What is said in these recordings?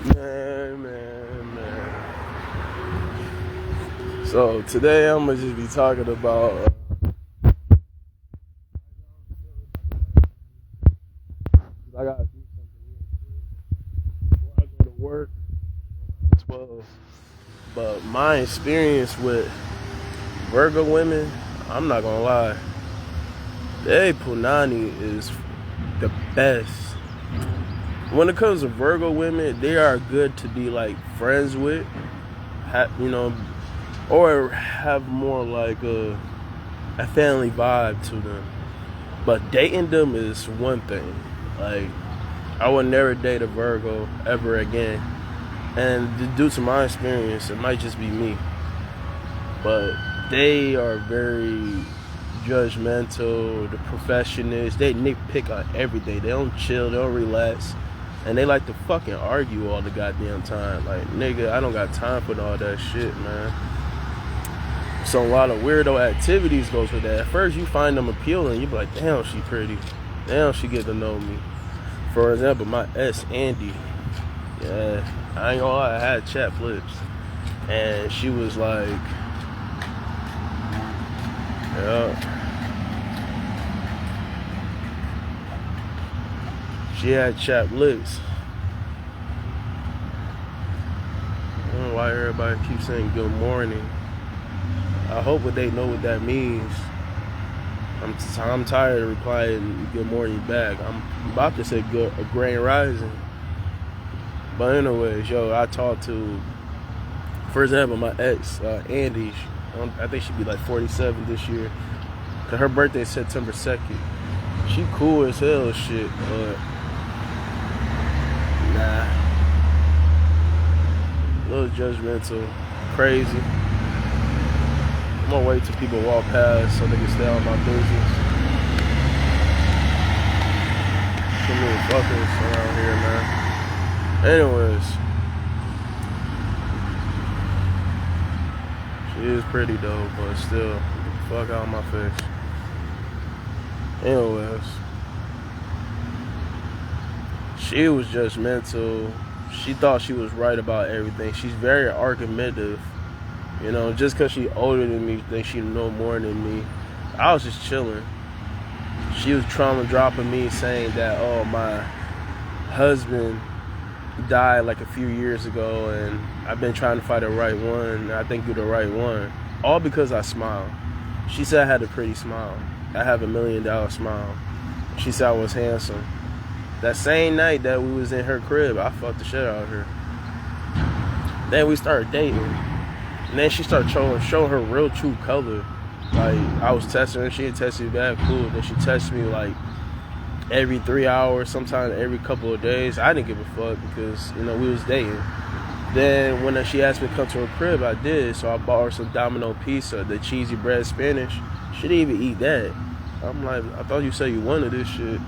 Man. So today I'm gonna just be talking about. I gotta do something before I go to work. 12. But my experience with Virgo women, I'm not gonna lie, they punani is the best. When it comes to Virgo women, they are good to be like friends with, or have more like a family vibe to them. But dating them is one thing. Like, I would never date a Virgo ever again. And due to my experience, it might just be me. But they are very judgmental, the perfectionists. They nitpick on everything. They don't chill, they don't relax. And they like to fucking argue all the goddamn time. Like, nigga, I don't got time for all that shit, man. So a lot of weirdo activities goes with that. At first, you find them appealing. You be like, damn, she pretty. Damn, she get to know me. For example, my ex, Andy. Yeah, I ain't gonna lie, I had chat flips. And she was like, yeah. She had chapped lips. I don't know why everybody keeps saying good morning. I hope that they know what that means. I'm tired of replying good morning back. I'm about to say a grand rising. But anyways, I talked to, for example, my ex, Andy. I think she'd be like 47 this year. Cause her birthday is September 2nd. She cool as hell shit, but nah. A little judgmental, crazy. I'm gonna wait till people walk past so they can stay on my business. Too many fuckers around here, man. Anyways, she is pretty though, but still, fuck out my face. Anyways, she was judgmental. She thought she was right about everything. She's very argumentative. Just because she's older than me, think she know more than me. I was just chilling. She was trauma dropping me, saying that, oh, my husband died like a few years ago, and I've been trying to find the right one, and I think you're the right one. All because I smiled. She said I had a pretty smile. I have $1 million smile. She said I was handsome. That same night that we was in her crib, I fucked the shit out of her. Then we started dating. And then she started showing her real true color. Like, I was texting her, she had texted me back, cool. Then she texted me like every 3 hours, sometimes every couple of days. I didn't give a fuck because, we was dating. Then when she asked me to come to her crib, I did. So I bought her some Domino pizza, the cheesy bread Spanish. She didn't even eat that. I'm like, I thought you said you wanted this shit.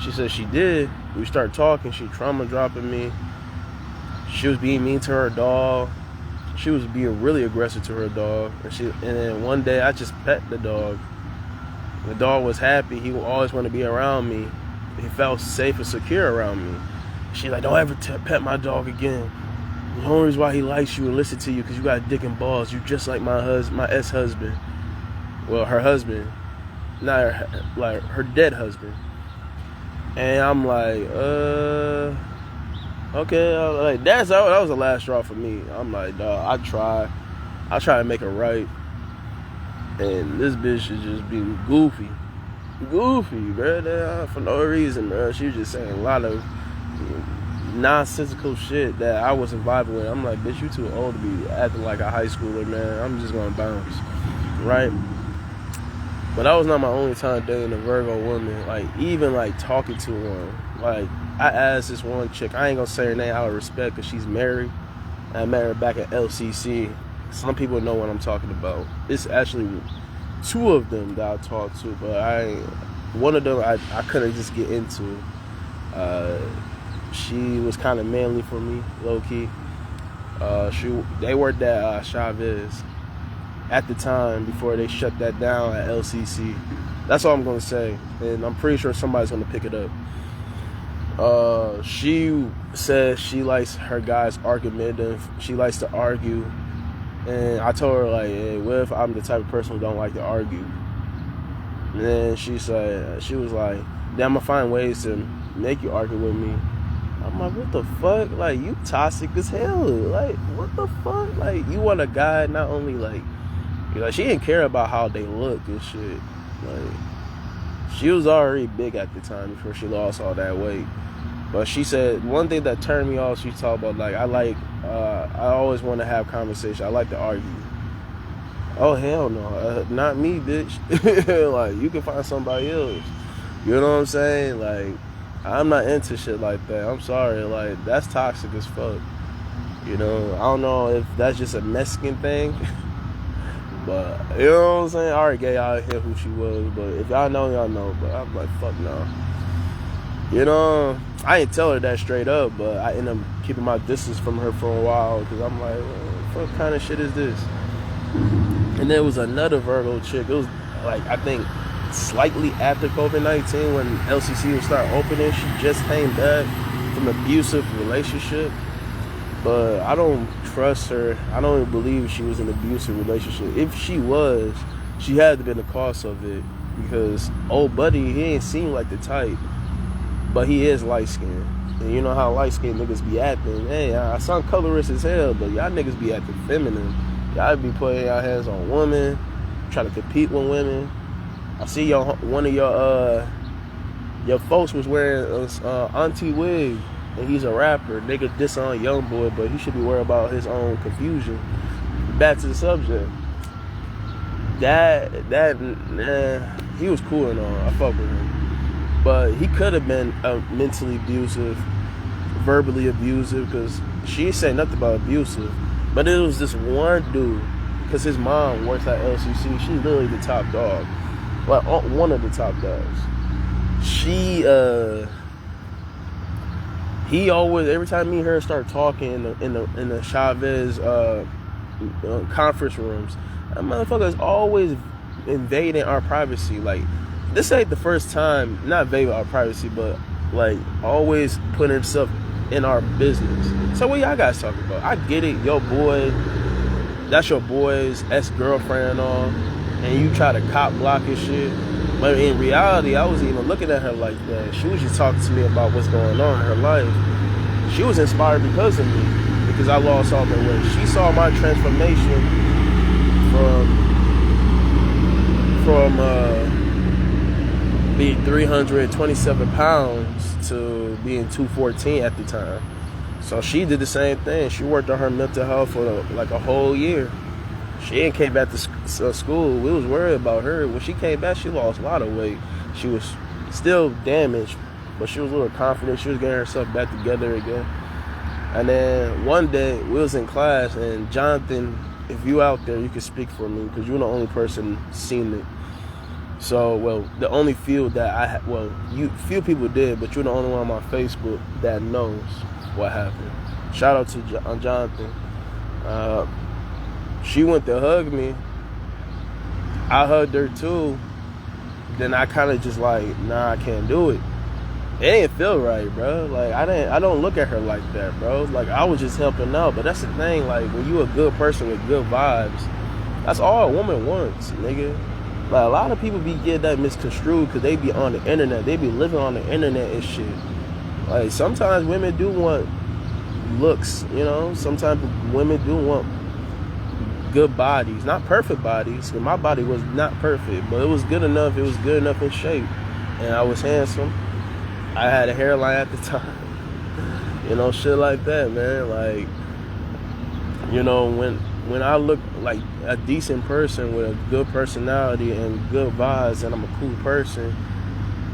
She said she did. We started talking. She trauma dropping me. She was being mean to her dog. She was being really aggressive to her dog. And then one day I just pet the dog. The dog was happy. He would always want to be around me. He felt safe and secure around me. She's like, don't ever pet my dog again. The only reason why he likes you and listen to you because you got dick and balls. You're just like my ex-husband. Well, her husband. Not her dead husband. And I'm like, okay, that was the last straw for me. I'm like, dog, I try to make it right, and this bitch is just being goofy, bro. For no reason, bro. She was just saying a lot of nonsensical shit that I wasn't vibing with. I'm like, bitch, you too old to be acting like a high schooler, man. I'm just gonna bounce, right? But that was not my only time dating a Virgo woman. Like, even like talking to one. Like, I asked this one chick, I ain't gonna say her name out of respect because she's married. I met her back at LCC. Some people know what I'm talking about. It's actually 2 of them that I talked to, but one of them I couldn't just get into. She was kind of manly for me, low key. They worked at Chavez at the time before they shut that down at LCC. That's all I'm gonna say, and I'm pretty sure somebody's gonna pick it up. She says she likes her guys argumentative. She likes to argue. And I told her, like, hey, what if I'm the type of person who don't like to argue? And then she was like, then I'm gonna find ways to make you argue with me. I'm like, what the fuck? Like, you toxic as hell. Like, what the fuck? Like, you want a guy not only like, you know, she didn't care about how they look and shit. Like, she was already big at the time before she lost all that weight. But she said one thing that turned me off, she talked about, like, I always want to have conversation. I like to argue. Oh, hell no. Not me, bitch. Like, you can find somebody else. You know what I'm saying? Like, I'm not into shit like that. I'm sorry. Like, that's toxic as fuck. You know, I don't know if that's just a Mexican thing. But, you know what I'm saying? I already gave y'all here who she was. But if y'all know, y'all know. But I'm like, fuck no. You know, I didn't tell her that straight up, but I ended up keeping my distance from her for a while because I'm like, what kind of shit is this? And there was another Virgo chick. It was like, I think slightly after COVID-19 when LCC would start opening. She just came back from an abusive relationship. But I don't trust her. I don't even believe she was in an abusive relationship. If she was, she had to be the cause of it because old buddy, he ain't seem like the type. But he is light-skinned. And you know how light-skinned niggas be acting. Hey, I sound colorist as hell, but y'all niggas be acting feminine. Y'all be putting y'all hands on women, try to compete with women. I see one of your folks was wearing auntie wig, and he's a rapper. Nigga diss on young boy, but he should be worried about his own confusion. Back to the subject. He was cool and all. I fuck with him. But he could have been mentally abusive, verbally abusive, because she ain't saying nothing about abusive. But it was this one dude, because his mom works at LCC. She's literally the top dog. Like, one of the top dogs. He always, every time me and her start talking in the Chavez conference rooms, that motherfucker's always invading our privacy. Like, this ain't the first time, not invading our privacy, but like always putting himself in our business. So what y'all guys talking about? I get it, your boy, that's your boy's ex-girlfriend and all, and you try to cop block and shit. But in reality, I wasn't even looking at her like that. She was just talking to me about what's going on in her life. She was inspired because of me, because I lost all the weight. She saw my transformation from being 327 pounds to being 214 at the time. So she did the same thing. She worked on her mental health for like a whole year. She ain't came back to school. We was worried about her. When she came back, she lost a lot of weight. She was still damaged, but she was a little confident. She was getting herself back together again. And then one day, we was in class, and Jonathan, if you out there, you can speak for me, because you're the only person seen it. So, well, the only few that few people did, but you're the only one on my Facebook that knows what happened. Shout out to Jonathan. She went to hug me. I hugged her too. Then I kind of just like, nah, I can't do it. It ain't feel right, bro. Like, I don't look at her like that, bro. Like, I was just helping out. But that's the thing, like, when you a good person with good vibes, that's all a woman wants, nigga. Like, a lot of people be getting that misconstrued because they be on the internet. They be living on the internet and shit. Like, sometimes women do want looks, you know? Sometimes women do want good bodies. Not perfect bodies. My body was not perfect, but it was good enough. It was good enough in shape. And I was handsome. I had a hairline at the time. You know, shit like that, man. Like, you know, when I look like a decent person with a good personality and good vibes, and I'm a cool person,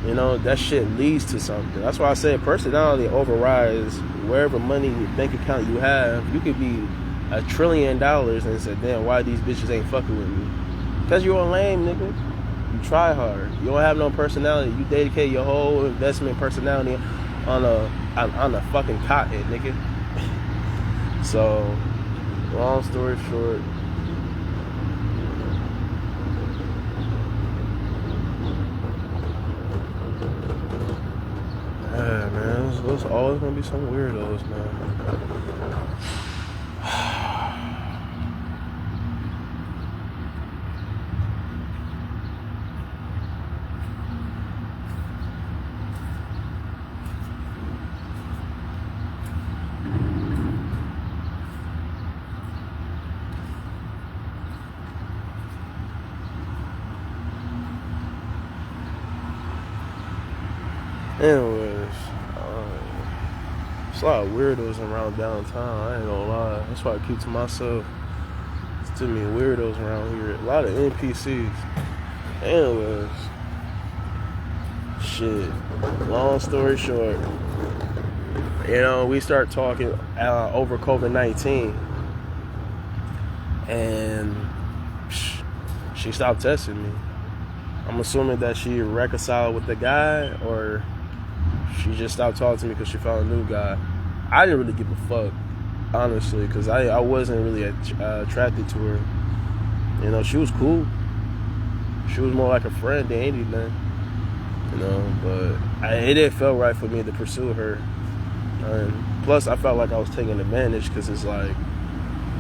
you know, that shit leads to something. That's why I say personality overrides wherever money bank account you have. You could be $1 trillion and say, damn, why these bitches ain't fucking with me? Because you're a lame nigga. You try hard. You don't have no personality. You dedicate your whole investment personality on a fucking cotton, nigga. So, long story short, man, There's always gonna be some weirdos, man. Anyways, it's a lot of weirdos around downtown. I ain't gonna lie. That's why I keep to myself. It's too many weirdos around here. A lot of NPCs. Anyways, shit. Long story short, we start talking over COVID-19, and she stopped texting me. I'm assuming that she reconciled with the guy, or she just stopped talking to me because she found a new guy. I didn't really give a fuck, honestly, because I wasn't really attracted to her. She was cool. She was more like a friend than anything. But it didn't feel right for me to pursue her. And plus, I felt like I was taking advantage, because it's like,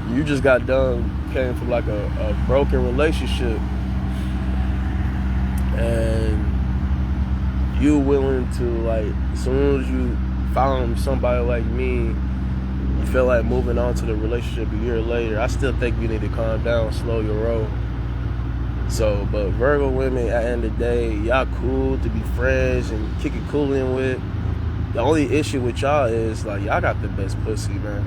you just got done, came from like a broken relationship, and you willing to, like, as soon as you found somebody like me, you feel like moving on to the relationship a year later. I still think you need to calm down, slow your roll. So, but Virgo women, at the end of the day, y'all cool to be friends and kick it cool in with. The only issue with y'all is, like, y'all got the best pussy, man.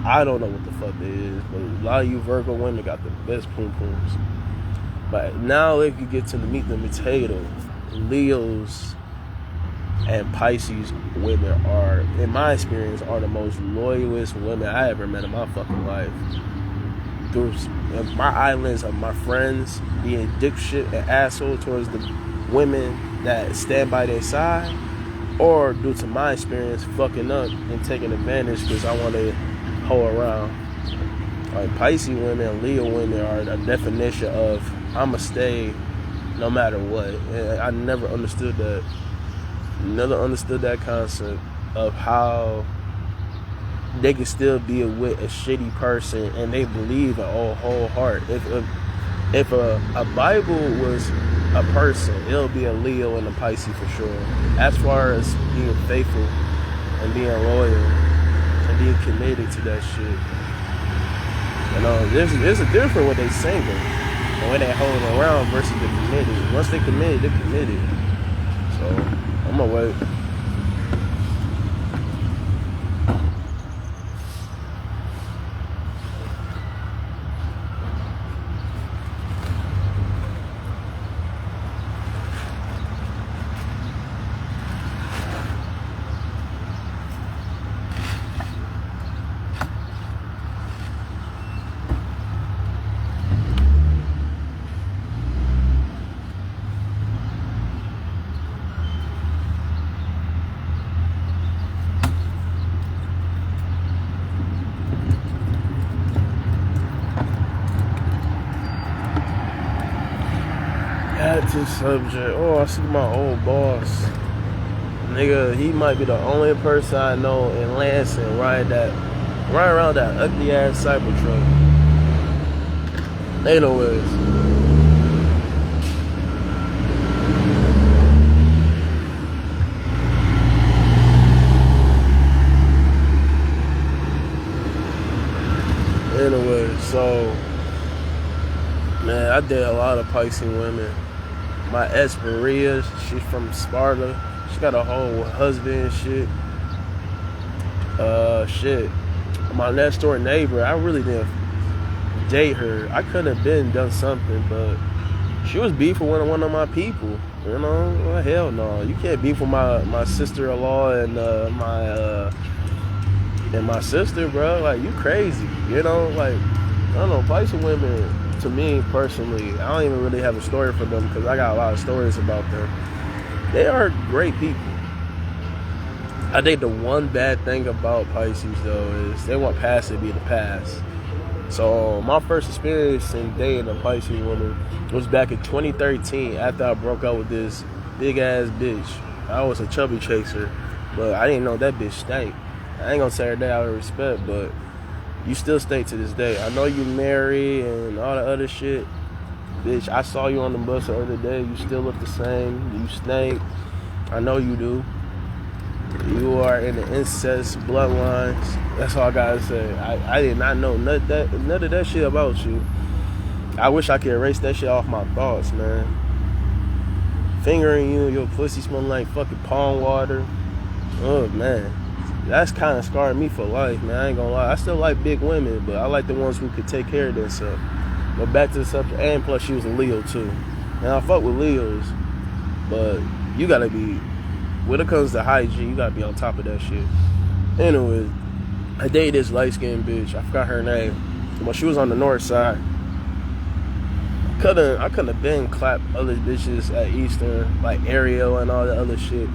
I don't know what the fuck it is, but a lot of you Virgo women got the best pum-pums. But now if you get to meet the potato, Leos and Pisces women are, in my experience, are the most loyalest women I ever met in my fucking life. Through my islands of my friends being dipshit and asshole towards the women that stand by their side, or due to my experience fucking up and taking advantage because I want to hoe around. Like, Pisces women and Leo women are the definition of I'ma stay no matter what. And I never understood that. Never understood that concept of how they can still be with a shitty person and they believe in all whole heart. If a Bible was a person, it'll be a Leo and a Pisces for sure. As far as being faithful and being loyal and being committed to that shit. There's a difference when they single and when they holding around versus they committed. Once they committed, they're committed. So I'm gonna wait. To subject. Oh, I see my old boss. Nigga, he might be the only person I know in Lansing ride around that ugly ass Cybertruck. Anyways. So man, I did a lot of Pisces women. My ex Maria, she's from Sparta. She got a whole husband and shit. My next door neighbor, I really didn't date her. I could have done something, but she was beefing with one of my people. Well, hell no. You can't beef with my sister-in-law and my sister, bro. Like, you crazy. Like, I don't know, Pisces women, to me personally, I don't even really have a story for them because I got a lot of stories about them. They are great people. I think the one bad thing about Pisces, though, is they want past to be the past. So my first experience in dating a Pisces woman was back in 2013 after I broke up with this big-ass bitch. I was a chubby chaser. but I didn't know that bitch stank. I ain't gonna say her that out of respect, but you still stink to this day. I know you married and all the other shit. Bitch, I saw you on the bus the other day. You still look the same. You stink. I know you do. You are in the incest bloodlines. That's all I gotta say. I did not know none of that shit about you. I wish I could erase that shit off my thoughts, man. Fingering you, your pussy smelling like fucking palm water. Oh, man. That's kind of scarred me for life, man. I ain't gonna lie. I still like big women, but I like the ones who could take care of themselves. But back to the subject, and plus she was a Leo, too. And I fuck with Leos, but you gotta be, when it comes to hygiene, you gotta be on top of that shit. Anyway, I dated this light-skinned bitch. I forgot her name. But she was on the north side. I couldn't have been clapped other bitches at Easter, like Ariel and all the other shit.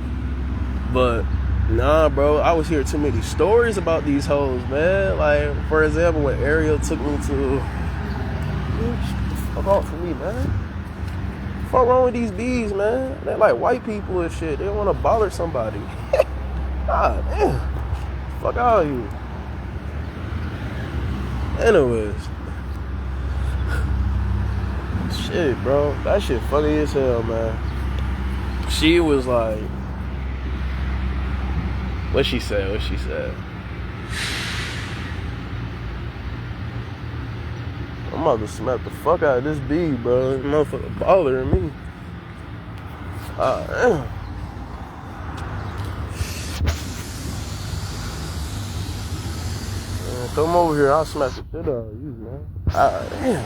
But nah, bro, I was hearing too many stories about these hoes, man. Like, for example, when Ariel took me to, bitch, the fuck off from me, man. What's wrong with these bees, man? They're like white people and shit. They don't want to bother somebody. God damn. Fuck out of you. Anyways. Shit, bro. That shit funny as hell, man. She was like, what she said? I'm about to smack the fuck out of this bee, bro. This motherfucker bothering me. Damn. Man, come over here. I'll smack the shit out of you, man. Damn.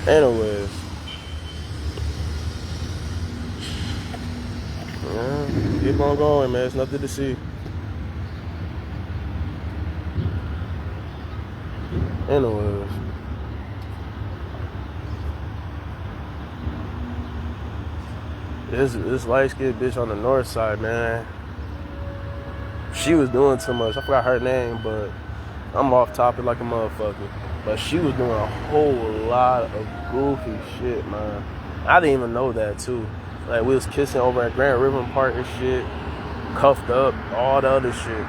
Anyways. Yeah, keep on going, man. It's nothing to see. Anyways. This light-skinned bitch on the north side, man. She was doing too much. I forgot her name, but I'm off topic like a motherfucker. But she was doing a whole lot of goofy shit, man. I didn't even know that, too. Like, we was kissing over at Grand River Park and shit. Cuffed up, all the other shit.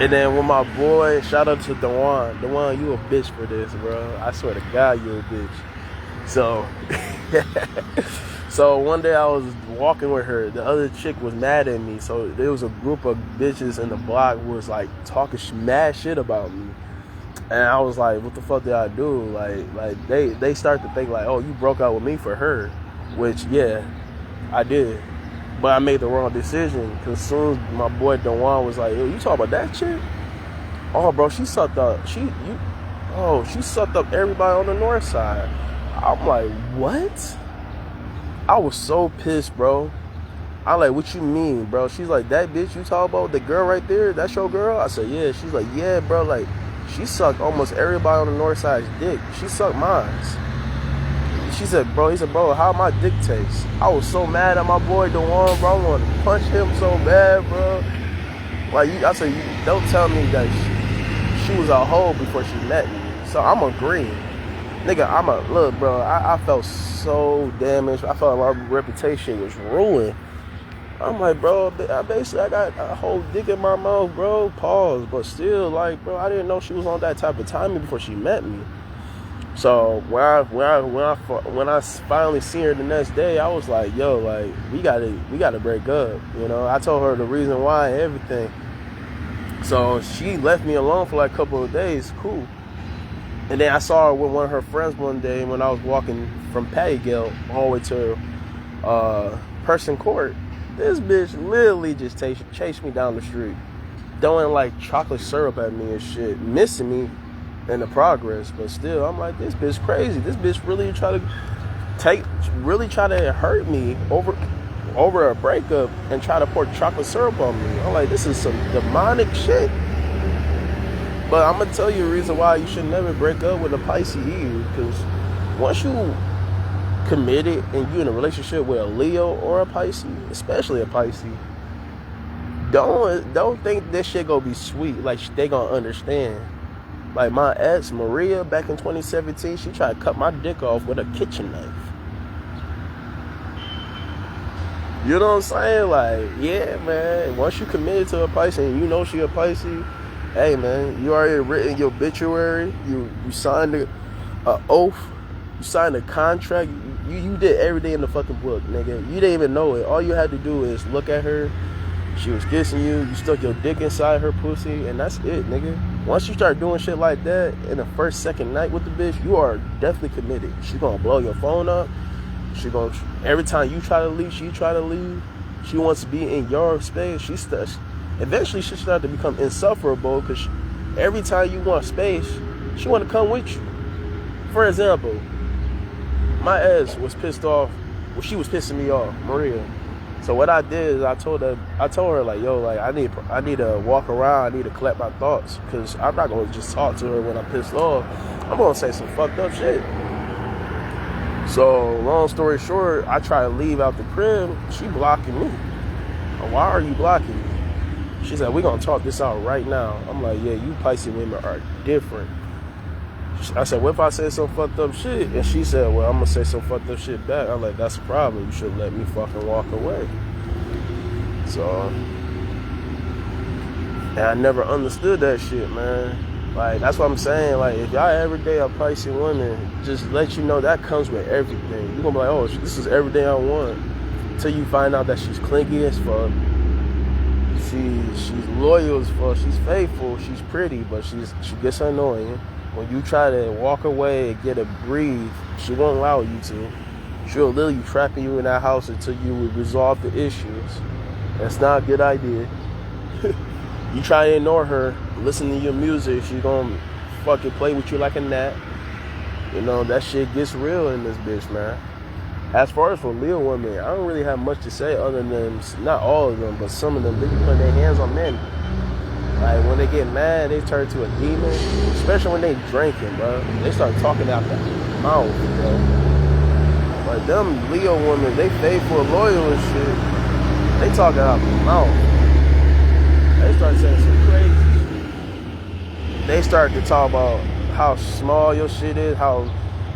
And then with my boy, shout out to Dewan. Dewan, you a bitch for this, bro. I swear to God, you a bitch. So, so one day I was walking with her. The other chick was mad at me. So there was a group of bitches in the block who was like talking mad shit about me. And I was like, what the fuck did I do? Like they start to think like, oh, you broke out with me for her. Which, yeah, I did. But I made the wrong decision. Because soon as my boy Dewan was like, yo, you talking about that chick? Oh, bro, she sucked up. She sucked up everybody on the north side. I'm like, what? I was so pissed, bro. I'm like, what you mean, bro? She's like, that bitch you talk about, the girl right there, that's your girl? I said, yeah. She's like, yeah, bro, like, she sucked almost everybody on the north side's dick. She sucked mine. She said, bro, how my dick taste? I was so mad at my boy Dewan, bro. I wanted to punch him so bad, bro. Like, I said, don't tell me that she was a hoe before she met me. So I'm agreeing. Nigga, look, bro, I felt so damaged. I felt like my reputation was ruined. I'm like, bro, I got a whole dick in my mouth, bro. Pause. But still, like, bro, I didn't know she was on that type of timing before she met me. So when I finally seen her the next day, I was like, yo, like, we gotta break up. You know, I told her the reason why and everything. So she left me alone for like a couple of days. Cool. And then I saw her with one of her friends one day when I was walking from Pattygale all the way to Person Court. This bitch literally just chased me down the street, throwing like chocolate syrup at me and shit, missing me in the progress. But still, I'm like, this bitch crazy. This bitch really try to hurt me over a breakup and try to pour chocolate syrup on me. I'm like, this is some demonic shit. But I'm gonna tell you a reason why you should never break up with a Pisces either. Because once you committed and you in a relationship with a Leo or a Pisces, especially a Pisces, don't think this shit gonna be sweet. Like, they gonna understand. Like my ex Maria back in 2017, she tried to cut my dick off with a kitchen knife. You know what I'm saying? Like, yeah, man. Once you committed to a Pisces and you know she a Pisces, hey, man, you already written your obituary. You signed a oath. You signed a contract. You did everything in the fucking book, nigga. You didn't even know it. All you had to do is look at her. She was kissing you. You stuck your dick inside her pussy, and that's it, nigga. Once you start doing shit like that in the first, second night with the bitch, you are definitely committed. She's gonna blow your phone up. She gonna, every time you try to leave, she try to leave. She wants to be in your space. Eventually she start to become insufferable because every time you want space, she want to come with you. For example, my ex was pissed off. Well, she was pissing me off, Maria. So what I did is I told her like, yo, like I need to walk around. I need to collect my thoughts because I'm not gonna just talk to her when I'm pissed off. I'm gonna say some fucked up shit. So, long story short, I try to leave out the crib. She blocking me. Why are you blocking me? She said, we're going to talk this out right now. I'm like, yeah, you Pisces women are different. I said, what if I say some fucked up shit? And she said, well, I'm going to say some fucked up shit back. I'm like, that's a problem. You should let me fucking walk away. So, and I never understood that shit, man. Like, that's what I'm saying. Like, if y'all ever date a Pisces woman, just let you know that comes with everything. You're going to be like, oh, this is everything I want. Until you find out that she's clingy as fuck. She's loyal as fuck. She's faithful. She's pretty, but she gets annoying. When you try to walk away and get a breathe, she won't allow you to. She'll literally trapping you in that house until you resolve the issues. That's not a good idea. You try to ignore her, listen to your music, she's gonna fucking play with you like a gnat. You know, that shit gets real in this bitch, man. As far as for Leo women, I don't really have much to say other than, not all of them, but some of them, they be putting their hands on men. Like, when they get mad, they turn to a demon, especially when they drinking, bro. They start talking out their mouth, bro. Like, them Leo women, they faithful, loyal and shit. They talking out their mouth. They start saying some crazy shit. They start to talk about how small your shit is, how,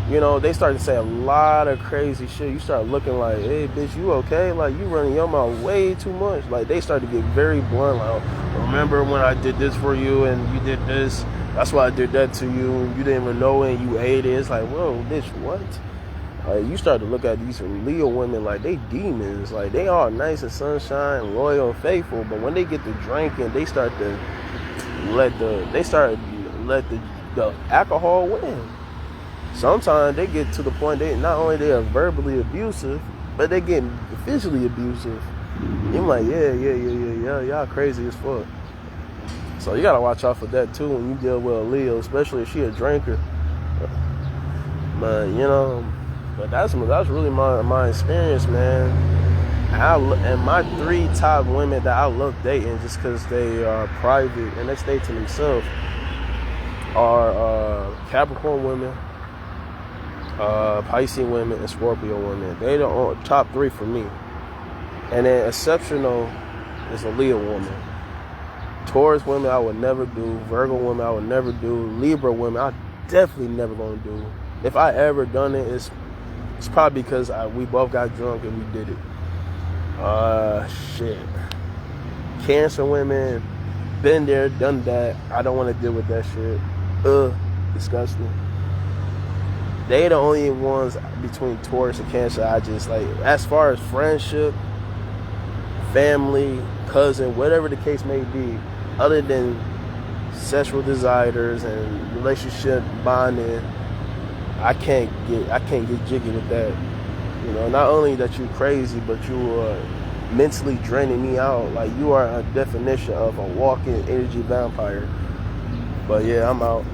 you know, they start to say a lot of crazy shit. You start looking like, hey, bitch, you okay? Like, you running your mouth way too much. Like, they start to get very blunt. Like, remember when I did this for you and you did this? That's why I did that to you. And you didn't even know it and you ate it. It's like, whoa, bitch, what? Like, you start to look at these Leo women like they demons. Like, they all nice and sunshine, loyal and faithful, but when they get to drinking, they start to let the alcohol win. Sometimes they get to the point they not only they are verbally abusive, but they get physically abusive. You're like, yeah, y'all crazy as fuck. So you gotta watch out for that too when you deal with a Leo, especially if she a drinker. But you know. But that's really my experience, man. And my 3 top women that I love dating just because they are private and they stay to themselves are Capricorn women, Pisces women, and Scorpio women. They the top 3 for me. And then exceptional is a Leo woman. Taurus women I would never do. Virgo women I would never do. Libra women I definitely never gonna do. If I ever done it, it's probably because we both got drunk and we did it. Shit. Cancer women, been there, done that. I don't want to deal with that shit. Disgusting. They the only ones between Taurus and Cancer I just like. As far as friendship, family, cousin, whatever the case may be, other than sexual desires and relationship bonding, I can't get jiggy with that. You know, not only that you crazy, but you are mentally draining me out. Like, you are a definition of a walking energy vampire. But yeah, I'm out.